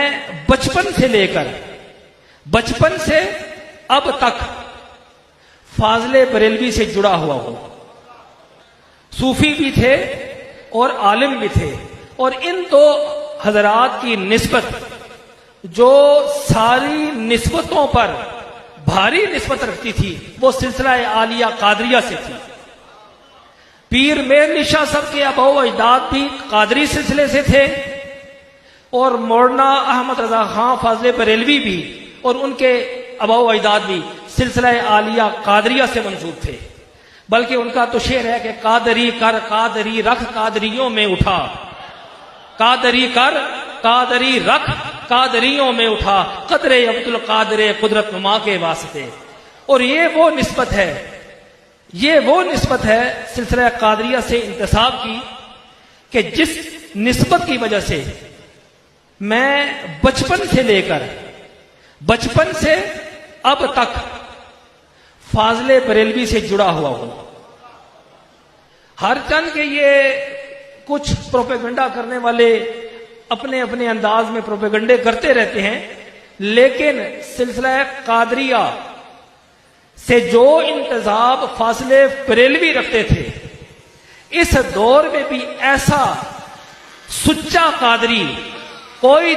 मैं बचपन से अब तक फाजले बरेलवी से जुड़ा हुआ हूं। सूफी भी थे और आलिम भी थे, और इन दो हजरात की निस्बत जो सारी निस्बतों पर भारी निस्बत रखती थी वो सिलसिला आलिया कादरिया से थी। पीर मेहर शाह साहब के अबो अजदाद भी कादरी सिलसिले से थे, और मौलाना अहमद रजा खां फाजले बरेलवी भी और उनके अबो अजदाद भी सिलसिला आलिया कादरिया से मंसूब थे। बल्कि उनका तो शेर है कि कादरी कर कादरी रख कादरियों में उठा, कादरी कर कादरी रख कादरियों में उठा, कदरे अब्दुल कादरे कुदरत नुमा के वास्ते। और ये वो निस्बत है सिलसिला कादरिया से इंतसाब की कि जिस निस्बत की वजह से मैं बचपन से अब तक फाजले बरेलवी से जुड़ा हुआ हूं। हर चंद के ये कुछ प्रोपेगेंडा करने वाले अपने अपने अंदाज में प्रोपेगेंडे करते रहते हैं, लेकिन सिलसिला कादरिया से जो इंतजाब फासले बरेलवी रखते थे, इस दौर में भी ऐसा सुच्चा कादरी कोई